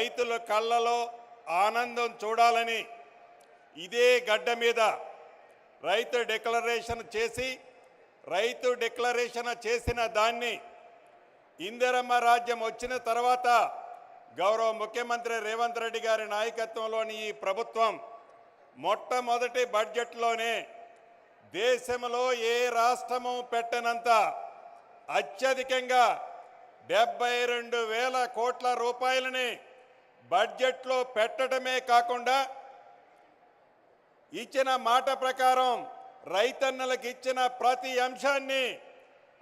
రైతుల కళ్ళలో ఆనందం చూడాలని ఇదే గడ్డ మీద రైతు డిక్లరేషన్ చేసిన దాన్ని ఇందిరమ్మ రాజ్యం వచ్చిన తర్వాత గౌరవ ముఖ్యమంత్రి రేవంత్ రెడ్డి గారి నాయకత్వంలోని ఈ ప్రభుత్వం మొట్టమొదటి బడ్జెట్లోనే దేశంలో ఏ రాష్ట్రము పెట్టనంత అత్యధికంగా 72,000 కోట్ల రూపాయలని బడ్జెట్లో పెట్టడమే కాకుండా ఇచ్చిన మాట ప్రకారం రైతన్నలకు ఇచ్చిన ప్రతి అంశాన్ని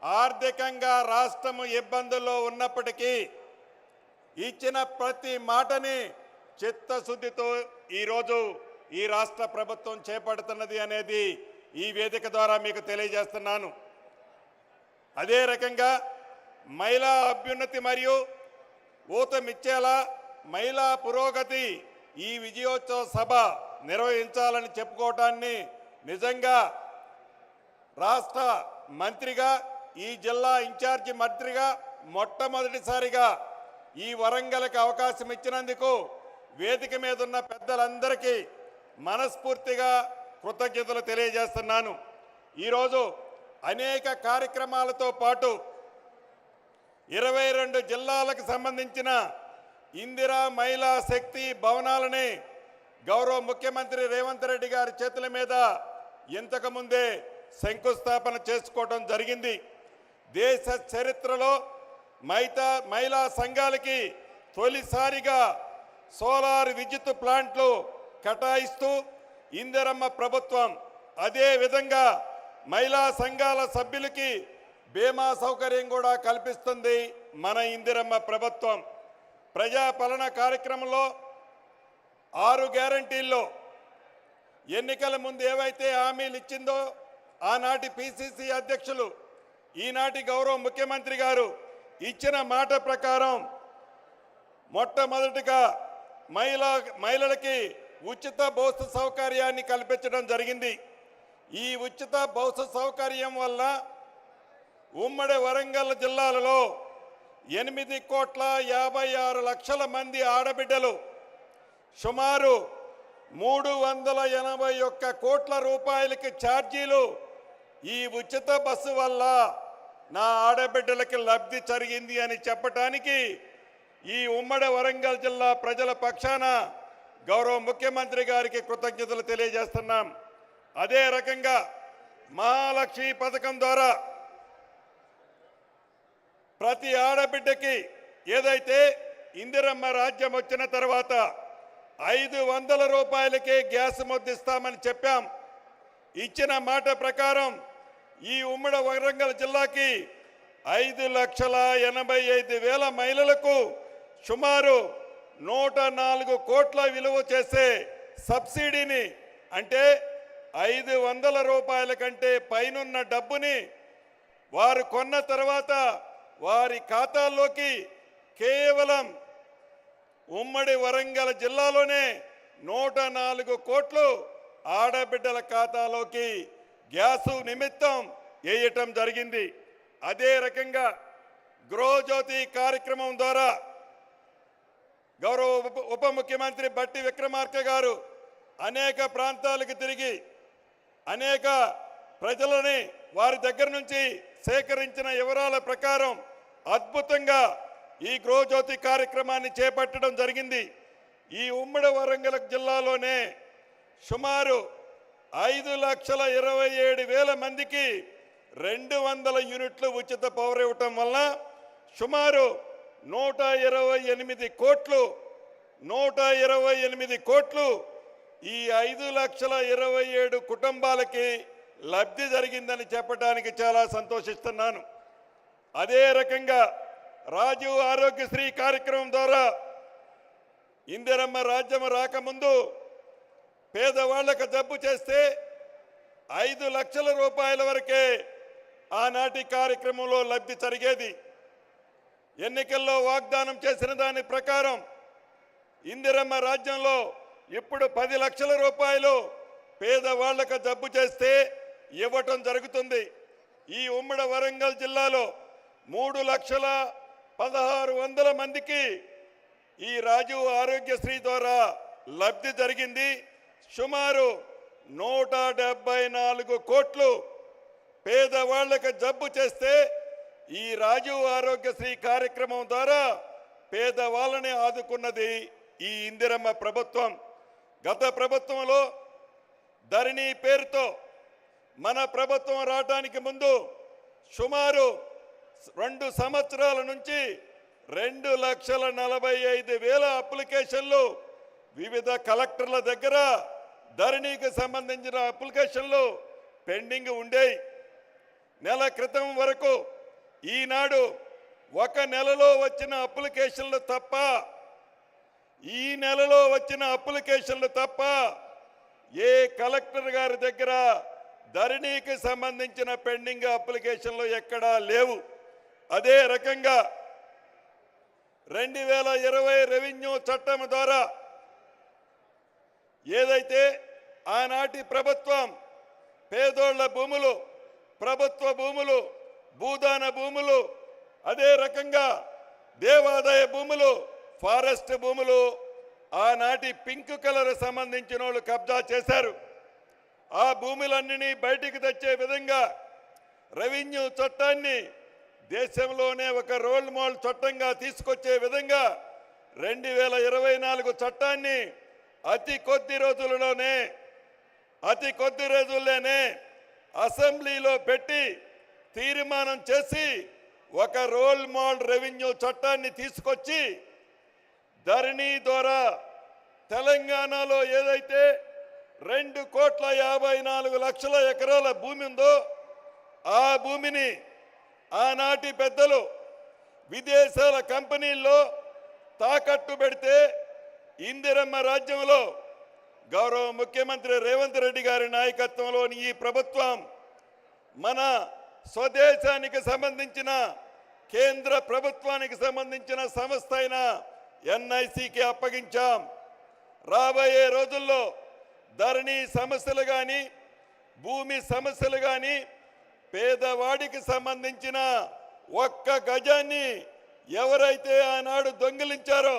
ఆర్థికంగా రాష్ట్రము ఇబ్బందుల్లో ఉన్నప్పటికీ ఇచ్చిన ప్రతి మాటని చిత్తశుద్ధితో ఈరోజు ఈ రాష్ట్ర ప్రభుత్వం చేపడుతున్నది అనేది ఈ వేదిక ద్వారా మీకు తెలియజేస్తున్నాను. అదే రకంగా మహిళా అభ్యున్నతి మరియు ఊతమిచ్చేలా మహిళా పురోగతి ఈ విజయోత్సవ సభ నిర్వహించాలని చెప్పుకోవటాన్ని నిజంగా రాష్ట్ర మంత్రిగా ఈ జిల్లా ఇన్ఛార్జి మంత్రిగా మొట్టమొదటిసారిగా ఈ వరంగల్కి అవకాశం ఇచ్చినందుకు వేదిక మీద ఉన్న పెద్దలందరికీ మనస్ఫూర్తిగా కృతజ్ఞతలు తెలియజేస్తున్నాను. ఈరోజు అనేక కార్యక్రమాలతో పాటు 22 జిల్లాలకు సంబంధించిన ఇందిరా మహిళా శక్తి భవనాలని గౌరవ ముఖ్యమంత్రి రేవంత్ రెడ్డి గారి చేతుల మీద ఇంతకుముందే శంకుస్థాపన చేసుకోవడం జరిగింది. దేశ చరిత్రలో మహిళా సంఘాలకి తొలిసారిగా సోలార్ విద్యుత్ ప్లాంట్లు కేటాయిస్తూ ఇందిరమ్మ ప్రభుత్వం అదే విధంగా మహిళా సంఘాల సభ్యులకి బీమా సౌకర్యం కూడా కల్పిస్తుంది మన ఇందిరమ్మ ప్రభుత్వం. ప్రజాపాలన కార్యక్రమంలో 6 గ్యారంటీల్లో ఎన్నికల ముందు ఏవైతే హామీలు ఇచ్చిందో ఆనాటి పిసిసి అధ్యక్షులు ఈనాటి గౌరవ ముఖ్యమంత్రి గారు ఇచ్చిన మాట ప్రకారం మొట్టమొదటిగా మహిళలకి ఉచిత బస్సు సౌకర్యాన్ని కల్పించడం జరిగింది. ఈ ఉచిత బస్సు సౌకర్యం వల్ల ఉమ్మడి వరంగల్ జిల్లాలలో 8,56,00,000 మంది ఆడబిడ్డలు సుమారు 381 కోట్ల రూపాయలకి ఛార్జీలు ఈ ఉచిత బస్సు వల్ల నా ఆడబిడ్డలకి లబ్ధి జరిగింది అని చెప్పటానికి ఈ ఉమ్మడి వరంగల్ జిల్లా ప్రజల పక్షాన గౌరవ ముఖ్యమంత్రి గారికి కృతజ్ఞతలు తెలియజేస్తున్నాం. అదే రకంగా మహాలక్ష్మి పథకం ద్వారా ప్రతి ఆడబిడ్డకి ఏదైతే ఇందిరమ్మ రాజ్యం వచ్చిన తర్వాత 500 రూపాయలకే గ్యాస్ ముద్దిస్తామని చెప్పాం. ఇచ్చిన మాట ప్రకారం ఈ ఉమ్మడి వరంగల్ జిల్లాకి 5,85,000 మహిళలకు సుమారు 104 కోట్ల విలువ చేసే సబ్సిడీని అంటే 500 రూపాయల కంటే పైనున్న డబ్బుని వారు కొన్న తర్వాత వారి ఖాతాల్లోకి కేవలం ఉమ్మడి వరంగల్ జిల్లాలోనే 104 కోట్లు ఆడబిడ్డల ఖాతాలోకి గ్యాసు నిమిత్తం వేయటం జరిగింది. అదే రకంగా గృహజ్యోతి కార్యక్రమం ద్వారా గౌరవ ఉప ముఖ్యమంత్రి బట్టి విక్రమార్క గారు అనేక ప్రాంతాలకు తిరిగి అనేక ప్రజలని వారి దగ్గర నుంచి సేకరించిన వివరాల ప్రకారం అద్భుతంగా ఈ గృహజ్యోతి కార్యక్రమాన్ని చేపట్టడం జరిగింది. ఈ ఉమ్మడి వరంగల్ జిల్లాలోనే సుమారు 5,27,000 మందికి 200 యూనిట్లు ఉచిత పవర్ ఇవ్వటం వల్ల సుమారు 128 కోట్లు ఈ 5,27,000 కుటుంబాలకి లబ్ధి జరిగిందని చెప్పడానికి చాలా సంతోషిస్తున్నాను. అదే రకంగా రాజీవ్ ఆరోగ్యశ్రీ కార్యక్రమం ద్వారా ఇందిరమ్మ రాజ్యం రాకముందు పేదవాళ్లకు జబ్బు చేస్తే 5 లక్షల రూపాయల వరకే ఆనాటి కార్యక్రమంలో లబ్ధి జరిగేది. ఎన్నికల్లో వాగ్దానం చేసిన దాని ప్రకారం ఇందిరమ్మ రాజ్యంలో ఇప్పుడు 10 లక్షల రూపాయలు పేదవాళ్లకు జబ్బు చేస్తే ఇవ్వటం జరుగుతుంది. ఈ ఉమ్మడి వరంగల్ జిల్లాలో 3,16,100 మందికి ఈ రాజీవ్ ఆరోగ్యశ్రీ ద్వారా లబ్ధి జరిగింది. సుమారు 174 కోట్లు పేదవాళ్లకు జబ్బు చేస్తే ఈ రాజీవ్ ఆరోగ్యశ్రీ కార్యక్రమం ద్వారా పేదవాళ్ళని ఆదుకున్నది ఈ ఇందిరమ్మ ప్రభుత్వం. గత ప్రభుత్వంలో ధరణి పేరుతో మన ప్రభుత్వం రావడానికి ముందు సుమారు 2 సంవత్సరాల నుంచి 2,45,000 అప్లికేషన్లు వివిధ కలెక్టర్ల దగ్గర ధరణికి సంబంధించిన అప్లికేషన్లు పెండింగ్ ఉండేవి. నెల క్రితం వరకు ఈనాడు 1 నెలలో వచ్చిన అప్లికేషన్లు తప్ప ఈ నెలలో వచ్చిన అప్లికేషన్లు తప్ప ఏ కలెక్టర్ గారి దగ్గర ధరణికి సంబంధించిన పెండింగ్ అప్లికేషన్లు ఎక్కడా లేవు. అదే రకంగా 2020 రెవెన్యూ చట్టం ద్వారా ఏదైతే ఆనాటి ప్రభుత్వం పేదోళ్ల భూములు, ప్రభుత్వ భూములు, భూదాన భూములు, అదే రకంగా దేవాదాయ భూములు, ఫారెస్ట్ భూములు ఆనాటి పింక్ కలర్ సంబంధించిన వాళ్ళు కబ్జా చేశారు. ఆ భూములన్నీ బయటికి తెచ్చే విధంగా రెవెన్యూ చట్టాన్ని దేశంలోనే ఒక రోల్ మోడల్ చట్టంగా తీసుకొచ్చే విధంగా 2024 చట్టాన్ని అతి కొద్ది రోజుల్లోనే అసెంబ్లీలో పెట్టి తీర్మానం చేసి ఒక రోల్ మోడల్ రెవెన్యూ చట్టాన్ని తీసుకొచ్చి ధరణి ద్వారా తెలంగాణలో ఏదైతే 2,54,00,000 ఎకరాల భూమి ఉందో ఆ భూమిని ఆనాటి పెద్దలు విదేశాల కంపెనీల్లో తాకట్టు పెడితే ఇందిరమ్మ రాజ్యంలో గౌరవ ముఖ్యమంత్రి రేవంత్ రెడ్డి గారి నాయకత్వంలోని ఈ ప్రభుత్వం మన స్వదేశానికి సంబంధించిన కేంద్ర ప్రభుత్వానికి సంబంధించిన సంస్థ అయిన ఎన్ఐసికి అప్పగించాం. రాబోయే రోజుల్లో ధరణి సమస్యలు కానీ భూమి సమస్యలు కానీ పేదవాడికి సంబంధించిన 1 గజాన్ని ఎవరైతే ఆనాడు దొంగిలించారో,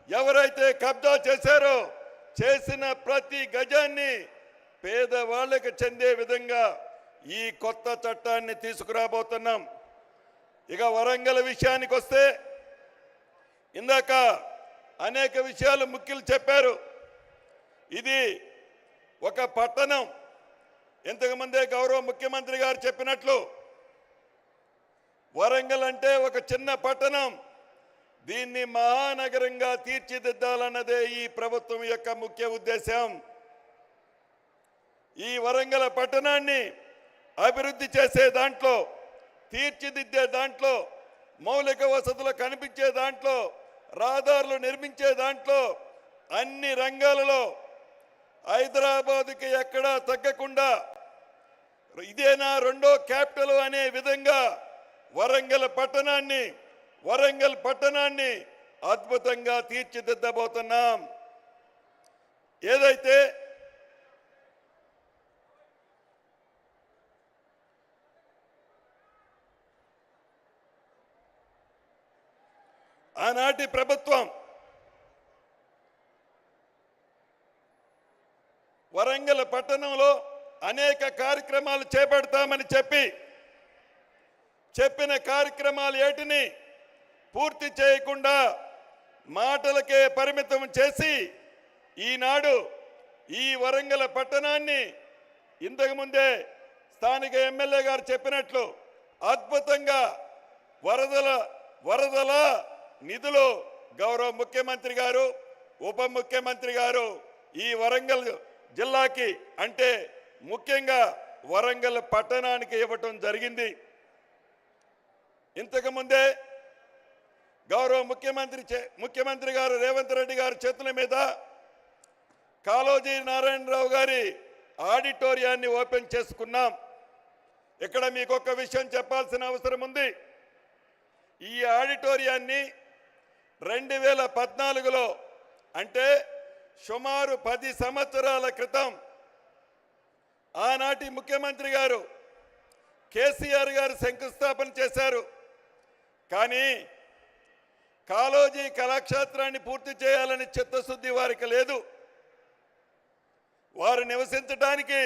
ఎవరైతే కబ్జా చేశారో చేసిన ప్రతి గజాన్ని పేదవాళ్ళకి చెందే విధంగా ఈ కొత్త చట్టాన్ని తీసుకురాబోతున్నాం. ఇక వరంగల్ విషయానికి వస్తే ఇందాక అనేక విషయాలు ముఖ్యులు చెప్పారు. ఇది ఒక పట్టణం. ఇంతకుముందే గౌరవ ముఖ్యమంత్రి గారు చెప్పినట్లు వరంగల్ అంటే ఒక చిన్న పట్టణం. దీన్ని మహానగరంగా తీర్చిదిద్దాలన్నదే ఈ ప్రభుత్వం యొక్క ముఖ్య ఉద్దేశం. ఈ వరంగల్ పట్టణాన్ని అభివృద్ధి చేసే దాంట్లో, తీర్చిదిద్దే దాంట్లో, మౌలిక వసతులు కనిపించే దాంట్లో, రహదారులు నిర్మించే దాంట్లో అన్ని రంగాలలో హైదరాబాద్కి ఎక్కడా తగ్గకుండా ఇదేనా రెండో క్యాపిటల్ అనే విధంగా వరంగల్ పట్టణాన్ని అద్భుతంగా తీర్చిదిద్దబోతున్నాం. ఏదైతే ఆనాటి ప్రభుత్వం వరంగల్ పట్టణంలో అనేక కార్యక్రమాలు చేపడతామని చెప్పిన కార్యక్రమాలు ఏటిని పూర్తి చేయకుండా మాటలకే పరిమితం చేసి ఈనాడు ఈ వరంగల్ పట్టణాన్ని ఇంతకుముందే స్థానిక ఎమ్మెల్యే గారు చెప్పినట్లు అద్భుతంగా వరదల నిధులు గౌరవ ముఖ్యమంత్రి గారు, ఉప ముఖ్యమంత్రి గారు ఈ వరంగల్ జిల్లాకి అంటే ముఖ్యంగా వరంగల్ పట్టణానికి ఇవ్వటం జరిగింది. ఇంతకుముందే గౌరవ ముఖ్యమంత్రి గారు రేవంత్ రెడ్డి గారి చేతుల మీద కాళోజీ నారాయణరావు గారి ఆడిటోరియాన్ని ఓపెన్ చేసుకున్నాం. ఇక్కడ మీకు ఒక విషయం చెప్పాల్సిన అవసరం ఉంది. ఈ ఆడిటోరియాన్ని 2014లో అంటే సుమారు 10 సంవత్సరాల క్రితం ఆనాటి ముఖ్యమంత్రి గారు కేసీఆర్ గారు శంకుస్థాపన చేశారు. కానీ కాళోజీ కళాక్షేత్రాన్ని పూర్తి చేయాలని చిత్తశుద్ధి వారికి లేదు. వారు నివసించడానికి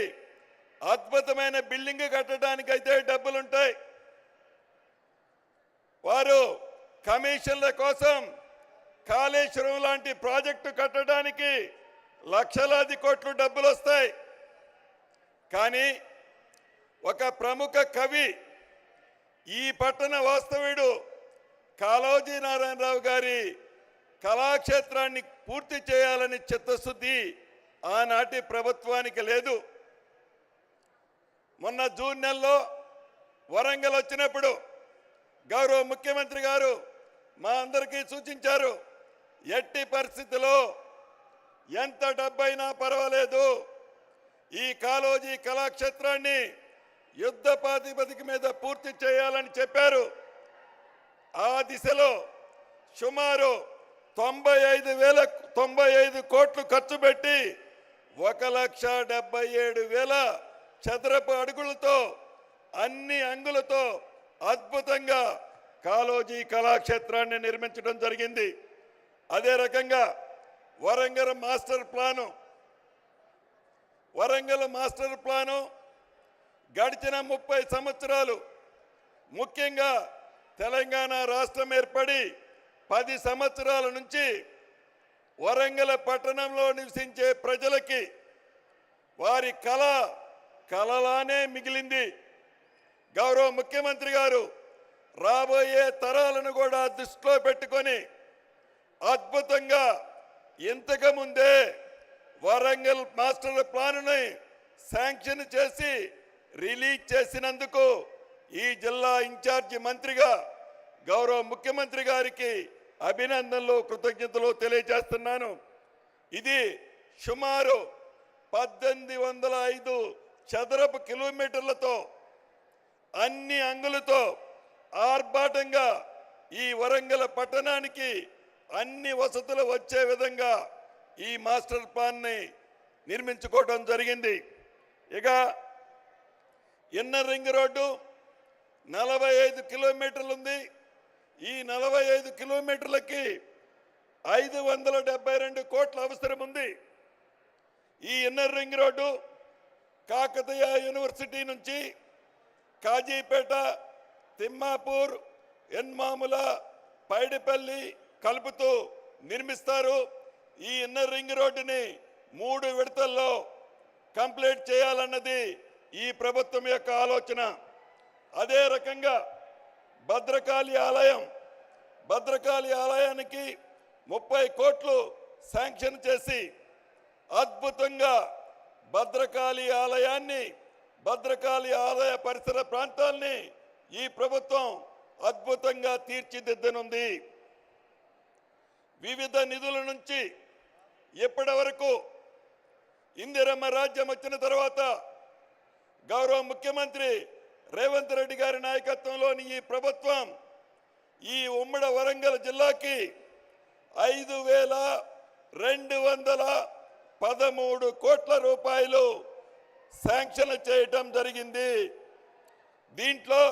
అద్భుతమైన బిల్డింగ్ కట్టడానికి అయితే డబ్బులుంటాయి. వారు కమిషన్ల కోసం కాళేశ్వరం లాంటి ప్రాజెక్టు కట్టడానికి లక్షలాది కోట్లు డబ్బులు వస్తాయి. కానీ ఒక ప్రముఖ కవి, ఈ పట్టణ వాస్తవ్యుడు కాళోజీ నారాయణరావు గారి కళాక్షేత్రాన్ని పూర్తి చేయాలని చిత్తశుద్ధి ఆనాటి ప్రభుత్వానికి లేదు. మొన్న జూన్ నెలలో వరంగల్ వచ్చినప్పుడు గౌరవ ముఖ్యమంత్రి గారు మా అందరికీ సూచించారు, ఎట్టి పరిస్థితిలో ఎంత డబ్బైనా పర్వాలేదు, ఈ కాళోజీ కళాక్షేత్రాన్ని యుద్ధ ప్రాతిపదిక మీద పూర్తి చేయాలని చెప్పారు. ఆ దిశలో సుమారు 95 కోట్లు ఖర్చు పెట్టి 1,77,000 చదరపు అడుగులతో అన్ని అంగులతో అద్భుతంగా కాళోజీ కళాక్షేత్రాన్ని నిర్మించడం జరిగింది. అదే రకంగా వరంగల్ మాస్టర్ ప్లాను గడిచిన 30 సంవత్సరాలు, ముఖ్యంగా తెలంగాణ రాష్ట్రం ఏర్పడి 10 సంవత్సరాల నుంచి వరంగల్ పట్టణంలో నివసించే ప్రజలకి వారి కలలానే మిగిలింది. గౌరవ ముఖ్యమంత్రి గారు రాబోయే తరాలను కూడా దృష్టిలో పెట్టుకొని అద్భుతంగా ఇంతకు ముందే వరంగల్ మాస్టర్ ప్లానుని శాంక్షన్ చేసి రిలీజ్ చేసినందుకు ఈ జిల్లా ఇన్ఛార్జి మంత్రిగా గౌరవ ముఖ్యమంత్రి గారికి అభినందనలు, కృతజ్ఞతలు తెలియజేస్తున్నాను. ఇది సుమారు 1805 చదరపు కిలోమీటర్లతో అన్ని అంగులతో ఆర్భాటంగా ఈ వరంగల్ పట్టణానికి అన్ని వసతులు వచ్చే విధంగా ఈ మాస్టర్ ప్లాన్ని నిర్మించుకోవడం జరిగింది. ఇక ఇన్నర్ రింగ్ రోడ్డు 45 కిలోమీటర్లు ఉంది. ఈ 45 కిలోమీటర్లకి 572 కోట్ల అవసరం ఉంది. ఈ inner ring road Kakatiya university నుంచి కాజీపేట, తిమ్మాపూర్, ఎన్మాముల, పైడిపల్లి కలుపుతూ నిర్మిస్తారు. ఈ ఇన్నర్ రింగ్ రోడ్డుని 3 విడతల్లో కంప్లీట్ చేయాలన్నది ఈ ప్రభుత్వం యొక్క ఆలోచన. అదే రకంగా భద్రకాళి ఆలయానికి 30 కోట్లు శాంక్షన్ చేసి అద్భుతంగా భద్రకాళి ఆలయ పరిసర ప్రాంతాల్ని ఈ ప్రభుత్వం అద్భుతంగా తీర్చిదిద్దనుంది. వివిధ నిధుల నుంచి ఇప్పటి వరకు ఇందిరమ్మ రాజ్యం వచ్చిన తర్వాత గౌరవ ముఖ్యమంత్రి రేవంత్ రెడ్డి గారి నాయకత్వంలోని ఈ ప్రభుత్వం ఈ ఉమ్మడి వరంగల్ జిల్లాకి 5,213 కోట్ల రూపాయలు శాంక్షన్ చేయటం జరిగింది. దీంట్లో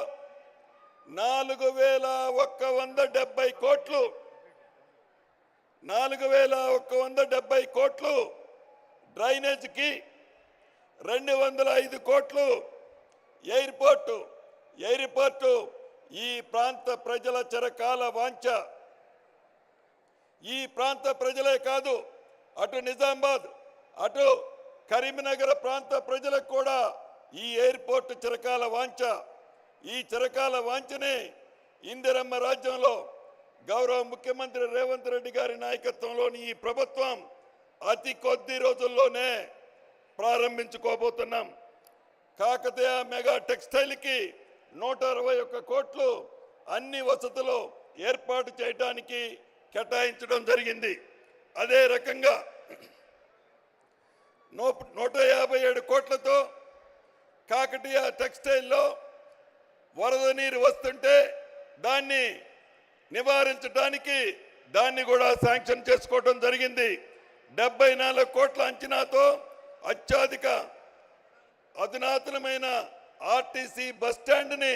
4,170 కోట్లు డ్రైనేజ్కి, 205 కోట్లు ఎయిర్పోర్టు ఈ ప్రాంత ప్రజల చిరకాల వాంఛ. ఈ ప్రాంత ప్రజలే కాదు, అటు నిజామాబాద్, అటు కరీంనగర్ ప్రాంత ప్రజలకు కూడా ఈ ఎయిర్పోర్టు చిరకాల వాంఛ. ఈ చిరకాల వాంఛని ఇందిరమ్మ రాజ్యంలో గౌరవ ముఖ్యమంత్రి రేవంత్ రెడ్డి గారి నాయకత్వంలోని ఈ ప్రభుత్వం అతి కొద్ది రోజుల్లోనే ప్రారంభించుకోబోతున్నాం. కాకతీయ మెగా టెక్స్టైల్కి 161 కోట్లు అన్ని వసతులు ఏర్పాటు చేయడానికి కేటాయించడం జరిగింది. అదే రకంగా 157 కోట్లతో కాకతీయ టెక్స్టైల్లో వరద నీరు వస్తుంటే దాన్ని నివారించడానికి దాన్ని కూడా శాంక్షన్ చేసుకోవడం జరిగింది. 74 కోట్ల అంచనాతో అధునాతనమైన ఆర్టీసీ బస్ స్టాండ్ని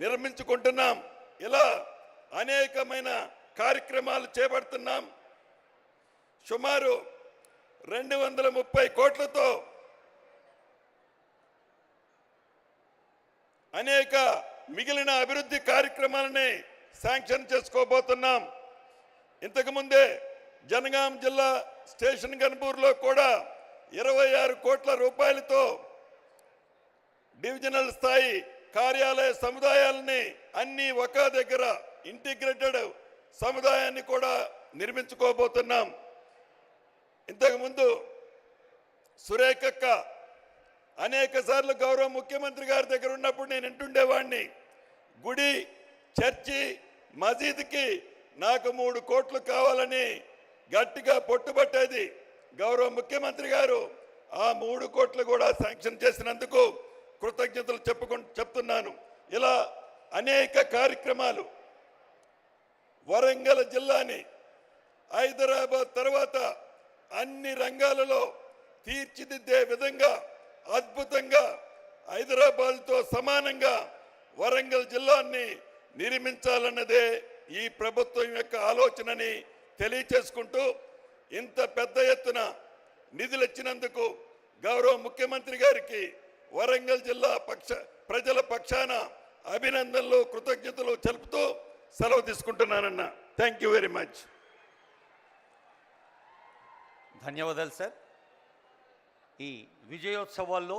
నిర్మించుకుంటున్నాం. ఇలా అనేకమైన కార్యక్రమాలు చేపడుతున్నాం. సుమారు 230 కోట్లతో అనేక మిగిలిన అభివృద్ధి కార్యక్రమాలని శాంక్షన్ చేసుకోబోతున్నాం. ఇంతకుముందే జనగాం జిల్లా స్టేషన్ గన్పూర్లో కూడా 26 కోట్ల రూపాయలతో డివిజనల్ స్థాయి కార్యాలయ సముదాయాలని అన్ని ఒక దగ్గర ఇంటిగ్రేటెడ్ సముదాయాన్ని కూడా నిర్మించుకోబోతున్నాం. ఇంతకుముందు సురేఖక్క అనేక సార్లు గౌరవ ముఖ్యమంత్రి గారి దగ్గర ఉన్నప్పుడు నేను వింటుండేవాడిని, గుడి, చర్చి, మసీదుకి నాకు 3 కోట్లు కావాలని గట్టిగా పట్టుబట్టేది. గౌరవ ముఖ్యమంత్రి గారు ఆ 3 కోట్లు కూడా శాంక్షన్ చేసినందుకు కృతజ్ఞతలు చెప్తున్నాను. ఇలా అనేక కార్యక్రమాలు వరంగల్ జిల్లాని హైదరాబాద్ తర్వాత అన్ని రంగాలలో తీర్చిదిద్దే విధంగా అద్భుతంగా హైదరాబాద్తో సమానంగా వరంగల్ జిల్లాని నిర్మించాలన్నదే ఈ ప్రభుత్వం యొక్క ఆలోచనని తెలియచేసుకుంటూ, ఇంత పెద్ద ఎత్తున నిధులు ఇచ్చినందుకు గౌరవ ముఖ్యమంత్రి గారికి వరంగల్ జిల్లా ప్రజల పక్షాన అభినందనలు, కృతజ్ఞతలు తెలుపుతూ సెలవు తీసుకుంటున్నానన్న. Thank you very much. ధన్యవాదాలు సార్. ఈ విజయోత్సవాల్లో